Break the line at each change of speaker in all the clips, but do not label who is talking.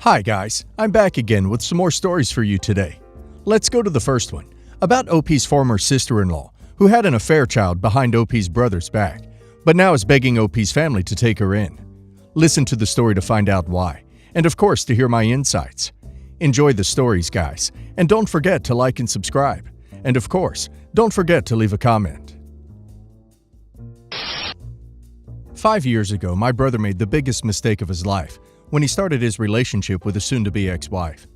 Hi guys, I'm back again with some more stories for you today. Let's go to the first one, about OP's former sister-in-law, who had an affair child behind OP's brother's back, but now is begging OP's family to take her in. Listen to the story to find out why, and of course to hear my insights. Enjoy the stories, guys, and don't forget to like and subscribe. And of course, don't forget to leave a comment. 5 years ago, my brother made the biggest mistake of his life when he started his relationship with a soon-to-be ex-wife.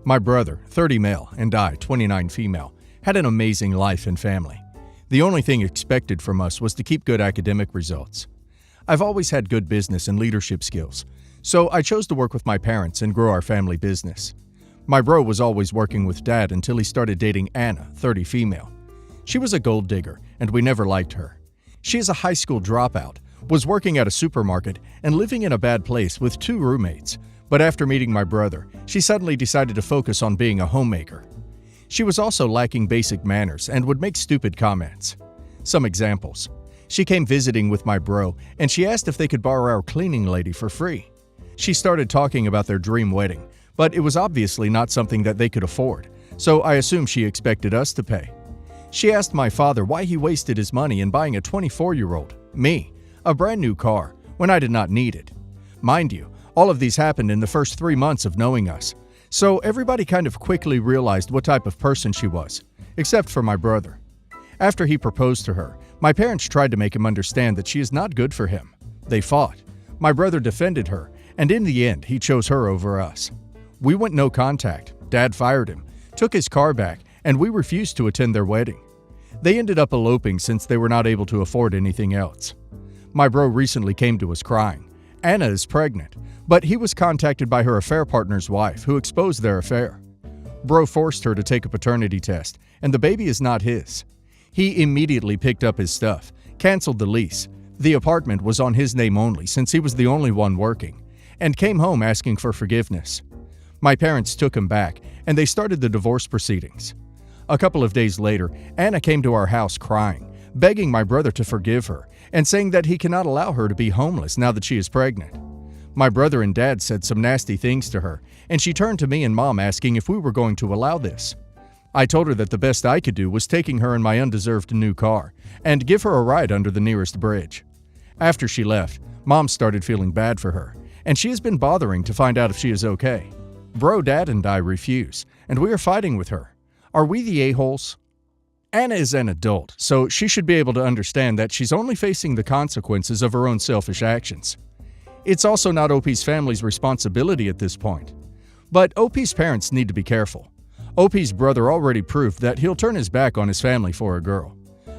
My brother, 30 male, and I, 29 female, had an amazing life and family. The only thing expected from us was to keep good academic results. I've always had good business and leadership skills, so I chose to work with my parents and grow our family business. My bro was always working with dad until he started dating Anna, 30 female. She was a gold digger, and we never liked her. She is a high school dropout, was working at a supermarket, and living in a bad place with 2 roommates, but after meeting my brother, she suddenly decided to focus on being a homemaker. She was also lacking basic manners and would make stupid comments. Some examples. She came visiting with my bro, and she asked if they could borrow our cleaning lady for free. She started talking about their dream wedding, but it was obviously not something that they could afford, so I assume she expected us to pay. She asked my father why he wasted his money in buying a 24-year-old, me, a brand new car, when I did not need it. Mind you, all of these happened in the first 3 months of knowing us, so everybody kind of quickly realized what type of person she was, except for my brother. After he proposed to her, my parents tried to make him understand that she is not good for him. They fought. My brother defended her, and in the end, he chose her over us. We went no contact. Dad fired him, took his car back, and we refused to attend their wedding. They ended up eloping since they were not able to afford anything else. My bro recently came to us crying. Anna is pregnant, but he was contacted by her affair partner's wife, who exposed their affair. Bro forced her to take a paternity test, and the baby is not his. He immediately picked up his stuff, canceled the lease. The apartment was on his name only since he was the only one working, and came home asking for forgiveness. My parents took him back, and they started the divorce proceedings. A couple of days later, Anna came to our house crying, begging my brother to forgive her, and saying that he cannot allow her to be homeless now that she is pregnant. My brother and dad said some nasty things to her, and she turned to me and mom asking if we were going to allow this. I told her that the best I could do was taking her in my undeserved new car and give her a ride under the nearest bridge. After she left, mom started feeling bad for her, and she has been bothering to find out if she is okay. Bro, dad, and I refuse, and we are fighting with her. Are we the a-holes? Anna is an adult, so she should be able to understand that she's only facing the consequences of her own selfish actions. It's also not OP's family's responsibility at this point. But OP's parents need to be careful. OP's brother already proved that he'll turn his back on his family for a girl.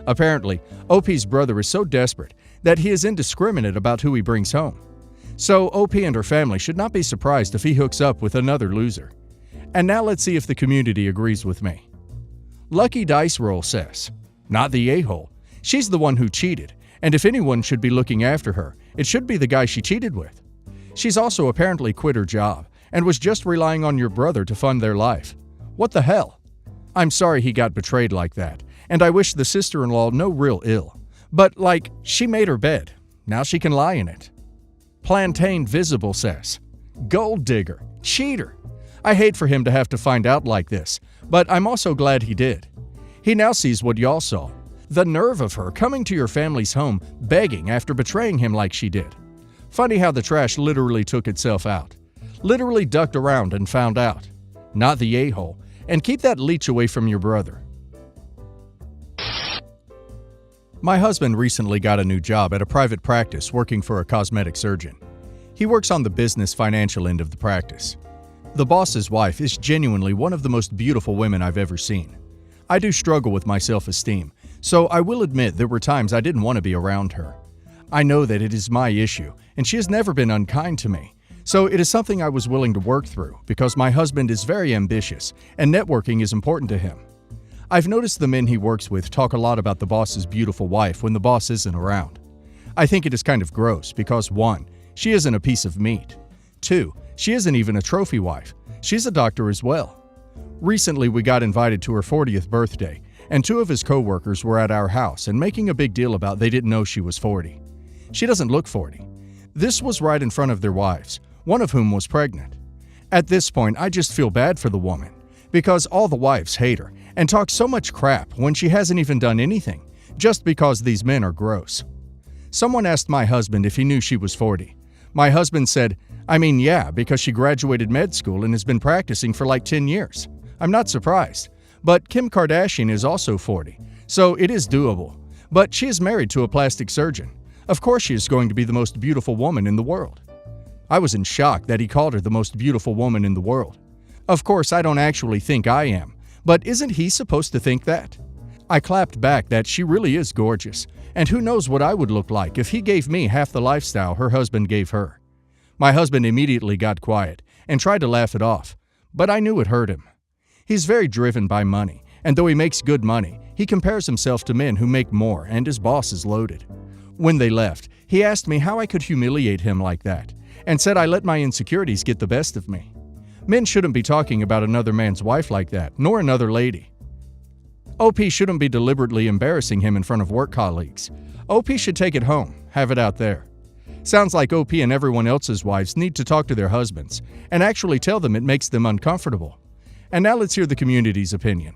Apparently, OP's brother is so desperate that he is indiscriminate about who he brings home. So OP and her family should not be surprised if he hooks up with another loser. And now let's see if the community agrees with me. Lucky Dice Roll says, not the a-hole. She's the one who cheated, and if anyone should be looking after her, it should be the guy she cheated with. She's also apparently quit her job and was just relying on your brother to fund their life. What the hell? I'm sorry he got betrayed like that, and I wish the sister-in-law no real ill. But like, she made her bed. Now she can lie in it. Plantain Visible says, gold digger, cheater. I hate for him to have to find out like this, but I'm also glad he did. He now sees what y'all saw. The nerve of her coming to your family's home begging after betraying him like she did. Funny how the trash literally took itself out. Literally ducked around and found out. Not the a-hole, and keep that leech away from your brother. My husband recently got a new job at a private practice working for a cosmetic surgeon. He works on the business financial end of the practice. The boss's wife is genuinely one of the most beautiful women I've ever seen. I do struggle with my self-esteem, so I will admit there were times I didn't want to be around her. I know that it is my issue, and she has never been unkind to me, so it is something I was willing to work through because my husband is very ambitious, and networking is important to him. I've noticed the men he works with talk a lot about the boss's beautiful wife when the boss isn't around. I think it is kind of gross because 1, she isn't a piece of meat. 2, she isn't even a trophy wife. She's a doctor as well. Recently, we got invited to her 40th birthday, and 2 of his co-workers were at our house and making a big deal about they didn't know she was 40. She doesn't look 40. This was right in front of their wives, one of whom was pregnant. At this point, I just feel bad for the woman, because all the wives hate her and talk so much crap when she hasn't even done anything, just because these men are gross. Someone asked my husband if he knew she was 40. My husband said, yeah, because she graduated med school and has been practicing for like 10 years. I'm not surprised. But Kim Kardashian is also 40, so it is doable. But she is married to a plastic surgeon. Of course she is going to be the most beautiful woman in the world. I was in shock that he called her the most beautiful woman in the world. Of course, I don't actually think I am, but isn't he supposed to think that? I clapped back that she really is gorgeous, and who knows what I would look like if he gave me half the lifestyle her husband gave her. My husband immediately got quiet and tried to laugh it off, but I knew it hurt him. He's very driven by money, and though he makes good money, he compares himself to men who make more, and his boss is loaded. When they left, he asked me how I could humiliate him like that, and said I let my insecurities get the best of me. Men shouldn't be talking about another man's wife like that, nor another lady. OP shouldn't be deliberately embarrassing him in front of work colleagues. OP should take it home, have it out there. Sounds like OP and everyone else's wives need to talk to their husbands and actually tell them it makes them uncomfortable. And now let's hear the community's opinion.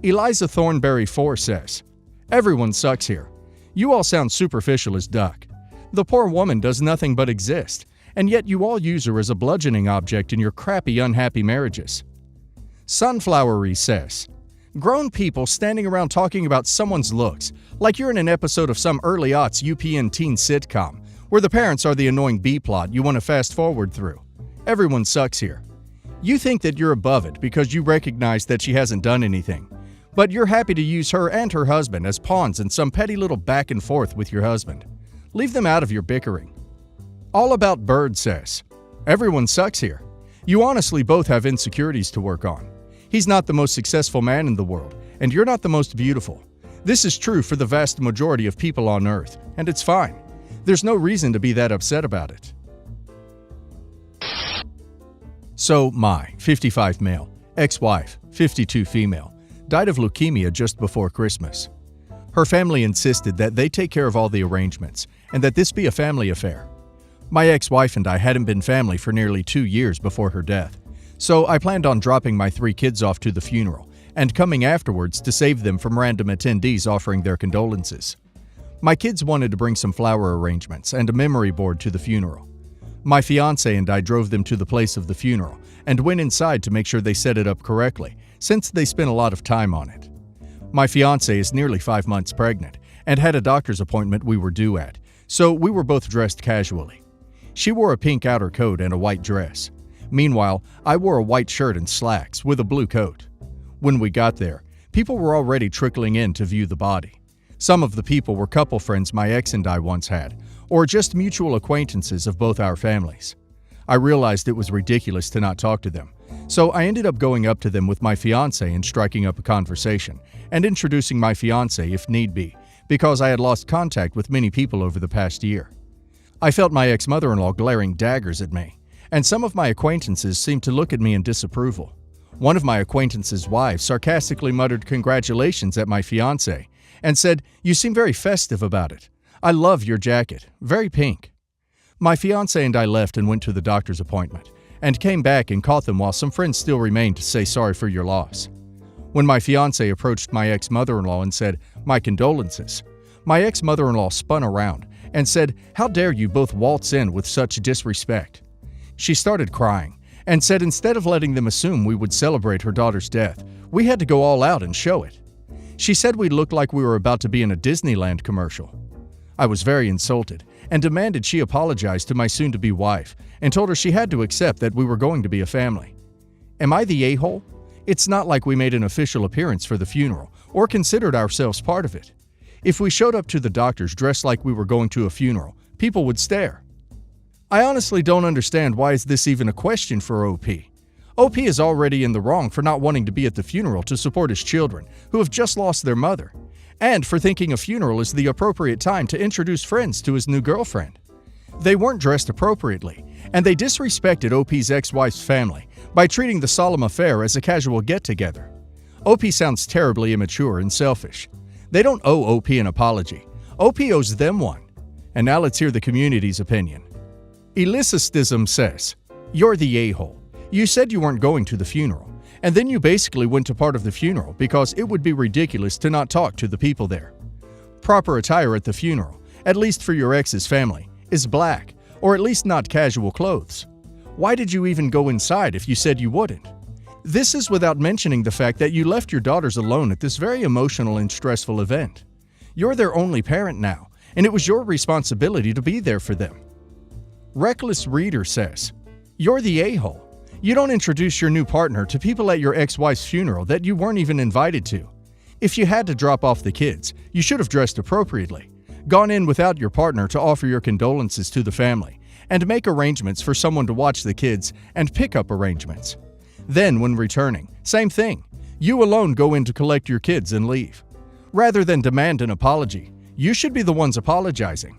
Eliza Thornberry 4 says, "Everyone sucks here. You all sound superficial as duck. The poor woman does nothing but exist, and yet you all use her as a bludgeoning object in your crappy, unhappy marriages." Sunflowery says, "Grown people standing around talking about someone's looks like you're in an episode of some early aughts UPN teen sitcom where the parents are the annoying B-plot you want to fast forward through. Everyone sucks here. You think that you're above it because you recognize that she hasn't done anything, but you're happy to use her and her husband as pawns in some petty little back and forth with your husband. Leave them out of your bickering." All About Bird says, "Everyone sucks here. You honestly both have insecurities to work on. He's not the most successful man in the world, and you're not the most beautiful. This is true for the vast majority of people on Earth, and it's fine. There's no reason to be that upset about it." So, my 55 male, ex-wife, 52 female, died of leukemia just before Christmas. Her family insisted that they take care of all the arrangements and that this be a family affair. My ex-wife and I hadn't been family for nearly 2 years before her death, so I planned on dropping my 3 kids off to the funeral and coming afterwards to save them from random attendees offering their condolences. My kids wanted to bring some flower arrangements and a memory board to the funeral. My fiancé and I drove them to the place of the funeral and went inside to make sure they set it up correctly, since they spent a lot of time on it. My fiancé is nearly 5 months pregnant and had a doctor's appointment we were due at, so we were both dressed casually. She wore a pink outer coat and a white dress. Meanwhile, I wore a white shirt and slacks with a blue coat. When we got there, people were already trickling in to view the body. Some of the people were couple friends my ex and I once had, or just mutual acquaintances of both our families. I realized it was ridiculous to not talk to them, so I ended up going up to them with my fiancé and striking up a conversation, and introducing my fiancé if need be, because I had lost contact with many people over the past year. I felt my ex-mother-in-law glaring daggers at me, and some of my acquaintances seemed to look at me in disapproval. One of my acquaintances' wives sarcastically muttered congratulations at my fiancé and said, "You seem very festive about it. I love your jacket, very pink." My fiancé and I left and went to the doctor's appointment, and came back and caught them while some friends still remained to say sorry for your loss. When my fiancé approached my ex-mother-in-law and said, "My condolences," my ex-mother-in-law spun around and said, "How dare you both waltz in with such disrespect?" She started crying and said instead of letting them assume we would celebrate her daughter's death, we had to go all out and show it. She said we looked like we were about to be in a Disneyland commercial. I was very insulted and demanded she apologize to my soon-to-be wife and told her she had to accept that we were going to be a family. Am I the a-hole? It's not like we made an official appearance for the funeral or considered ourselves part of it. If we showed up to the doctors dressed like we were going to a funeral, people would stare. I honestly don't understand why is this even a question for OP. OP is already in the wrong for not wanting to be at the funeral to support his children, who have just lost their mother, and for thinking a funeral is the appropriate time to introduce friends to his new girlfriend. They weren't dressed appropriately, and they disrespected OP's ex-wife's family by treating the solemn affair as a casual get-together. OP sounds terribly immature and selfish. They don't owe OP an apology. OP owes them one. And now let's hear the community's opinion. Elysisticism says, "You're the a-hole. You said you weren't going to the funeral, and then you basically went to part of the funeral because it would be ridiculous to not talk to the people there. Proper attire at the funeral, at least for your ex's family, is black, or at least not casual clothes. Why did you even go inside if you said you wouldn't? This is without mentioning the fact that you left your daughters alone at this very emotional and stressful event. You're their only parent now, and it was your responsibility to be there for them. Reckless Reader says, "You're the a-hole. You don't introduce your new partner to people at your ex-wife's funeral that you weren't even invited to. If you had to drop off the kids, you should have dressed appropriately, gone in without your partner to offer your condolences to the family, and make arrangements for someone to watch the kids and pick up arrangements. Then, when returning, same thing. You alone go in to collect your kids and leave. Rather than demand an apology, you should be the ones apologizing."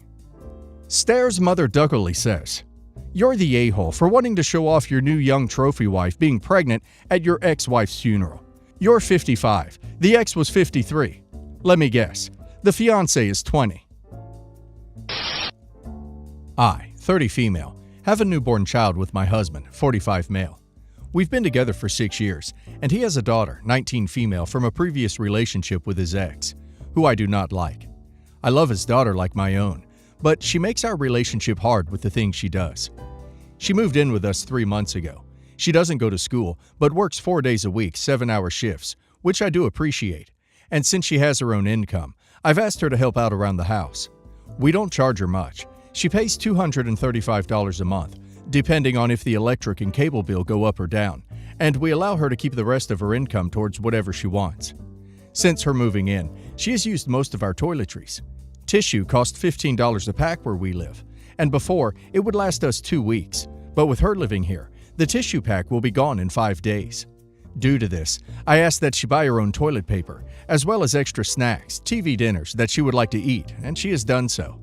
Stare's Mother Duckley says, "You're the a-hole for wanting to show off your new young trophy wife being pregnant at your ex-wife's funeral. You're 55. The ex was 53. Let me guess. The fiancé is 20. I, 30 female, have a newborn child with my husband, 45 male. We've been together for 6 years, and he has a daughter, 19 female, from a previous relationship with his ex, who I do not like. I love his daughter like my own, but she makes our relationship hard with the things she does. She moved in with us 3 months ago. She doesn't go to school, but works 4 days a week, 7-hour shifts, which I do appreciate. And since she has her own income, I've asked her to help out around the house. We don't charge her much. She pays $235 a month, depending on if the electric and cable bill go up or down, and we allow her to keep the rest of her income towards whatever she wants. Since her moving in, she has used most of our toiletries. Tissue costs $15 a pack where we live, and before, it would last us 2 weeks, but with her living here, the tissue pack will be gone in 5 days. Due to this, I asked that she buy her own toilet paper, as well as extra snacks, TV dinners that she would like to eat, and she has done so.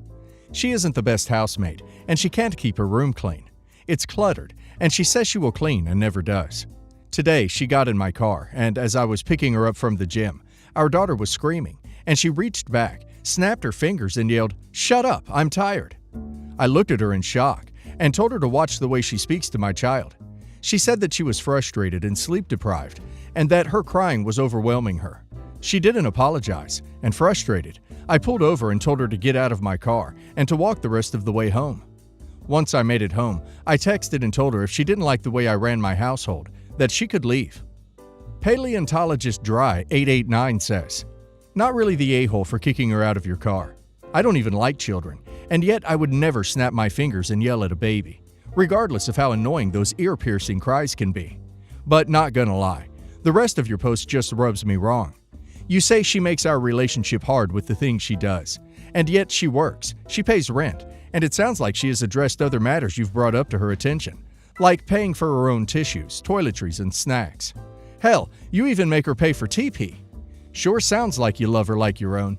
She isn't the best housemaid, and she can't keep her room clean. It's cluttered, and she says she will clean and never does. Today, she got in my car, and as I was picking her up from the gym, our daughter was screaming, and she reached back, snapped her fingers, and yelled, "Shut up, I'm tired." I looked at her in shock and told her to watch the way she speaks to my child. She said that she was frustrated and sleep-deprived, and that her crying was overwhelming her. She didn't apologize, and frustrated, I pulled over and told her to get out of my car and to walk the rest of the way home. Once I made it home, I texted and told her if she didn't like the way I ran my household, that she could leave. Paleontologist Dry 889 says, "Not really the a-hole for kicking her out of your car. I don't even like children, and yet I would never snap my fingers and yell at a baby, regardless of how annoying those ear-piercing cries can be. But not gonna lie, the rest of your post just rubs me wrong. You say she makes our relationship hard with the things she does, and yet she works, she pays rent, and it sounds like she has addressed other matters you've brought up to her attention, like paying for her own tissues, toiletries, and snacks. Hell, you even make her pay for TP. Sure sounds like you love her like your own.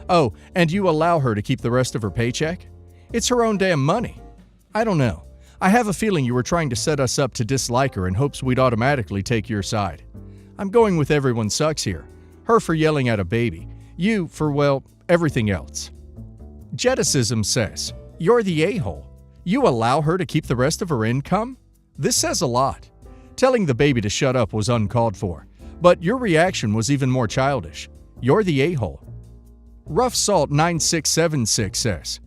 Oh, and you allow her to keep the rest of her paycheck? It's her own damn money. I don't know. I have a feeling you were trying to set us up to dislike her in hopes we'd automatically take your side. I'm going with everyone sucks here. Her for yelling at a baby. You for, well, everything else." Jeticism says, "You're the a-hole. You allow her to keep the rest of her income? This says a lot. Telling the baby to shut up was uncalled for, but your reaction was even more childish. You're the a-hole." Rough Salt 9676 says,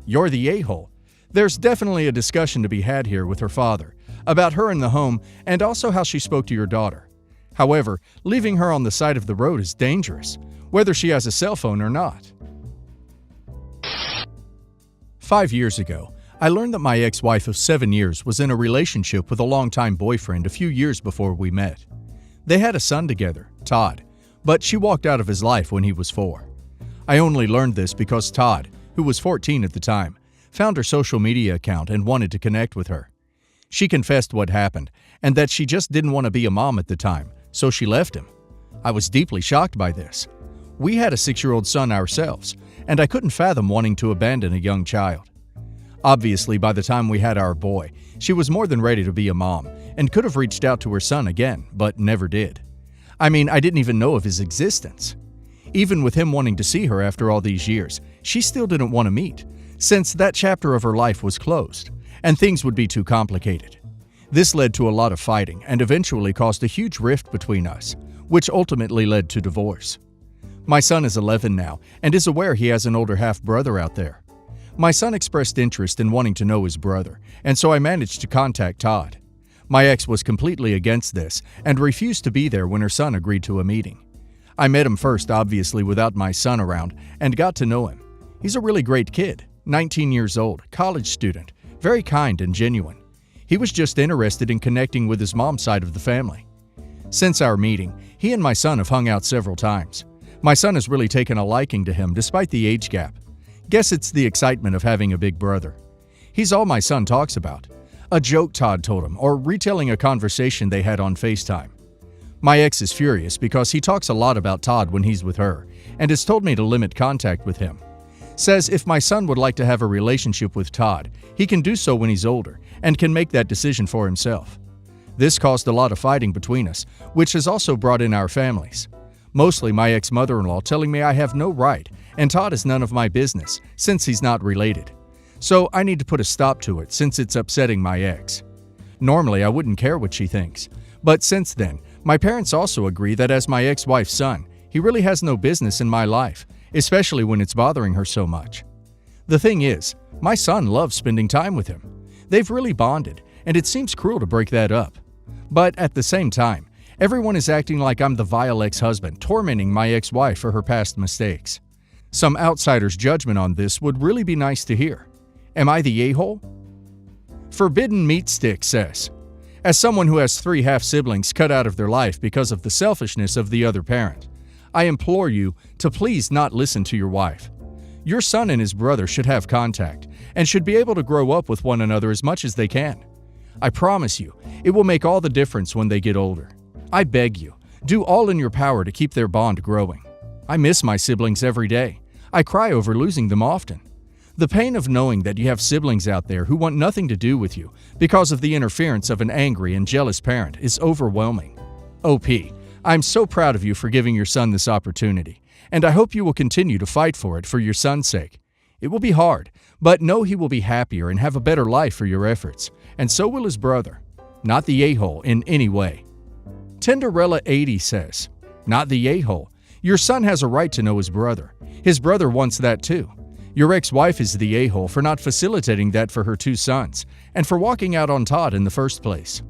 "You're the a-hole. There's definitely a discussion to be had here with her father, about her in the home and also how she spoke to your daughter. However, leaving her on the side of the road is dangerous, whether she has a cell phone or not." 5 years ago, I learned that my ex-wife of 7 years was in a relationship with a longtime boyfriend a few years before we met. They had a son together, Todd, but she walked out of his life when he was 4. I only learned this because Todd, who was 14 at the time, found her social media account and wanted to connect with her. She confessed what happened and that she just didn't want to be a mom at the time, so she left him. I was deeply shocked by this. We had a 6-year-old son ourselves, and I couldn't fathom wanting to abandon a young child. Obviously, by the time we had our boy, she was more than ready to be a mom and could have reached out to her son again, but never did. I mean, I didn't even know of his existence. Even with him wanting to see her after all these years, she still didn't want to meet, since that chapter of her life was closed, and things would be too complicated. This led to a lot of fighting and eventually caused a huge rift between us, which ultimately led to divorce. My son is 11 now and is aware he has an older half-brother out there. My son expressed interest in wanting to know his brother, and so I managed to contact Todd. My ex was completely against this and refused to be there when her son agreed to a meeting. I met him first, obviously without my son around, and got to know him. He's a really great kid, 19 years old, college student, very kind and genuine. He was just interested in connecting with his mom's side of the family. Since our meeting, he and my son have hung out several times. My son has really taken a liking to him despite the age gap. Guess it's the excitement of having a big brother. He's all my son talks about. A joke Todd told him, or retelling a conversation they had on FaceTime. My ex is furious because he talks a lot about Todd when he's with her, and has told me to limit contact with him. Says if my son would like to have a relationship with Todd, he can do so when he's older, and can make that decision for himself. This caused a lot of fighting between us, which has also brought in our families. Mostly my ex-mother-in-law telling me I have no right, and Todd is none of my business, since he's not related. So I need to put a stop to it since it's upsetting my ex. Normally I wouldn't care what she thinks, but since then, my parents also agree that as my ex-wife's son, he really has no business in my life, especially when it's bothering her so much. The thing is, my son loves spending time with him. They've really bonded, and it seems cruel to break that up. But at the same time, everyone is acting like I'm the vile ex-husband tormenting my ex-wife for her past mistakes. Some outsider's judgment on this would really be nice to hear. Am I the a-hole? Forbidden Meat Stick says, as someone who has 3 half-siblings cut out of their life because of the selfishness of the other parent, I implore you to please not listen to your wife. Your son and his brother should have contact and should be able to grow up with one another as much as they can. I promise you, it will make all the difference when they get older. I beg you, do all in your power to keep their bond growing. I miss my siblings every day. I cry over losing them often. The pain of knowing that you have siblings out there who want nothing to do with you because of the interference of an angry and jealous parent is overwhelming. OP, I'm so proud of you for giving your son this opportunity, and I hope you will continue to fight for it for your son's sake. It will be hard, but know he will be happier and have a better life for your efforts, and so will his brother. Not the a-hole in any way. Tenderella80 says, not the a-hole. Your son has a right to know his brother. His brother wants that too. Your ex-wife is the a-hole for not facilitating that for her 2 sons, and for walking out on Todd in the first place.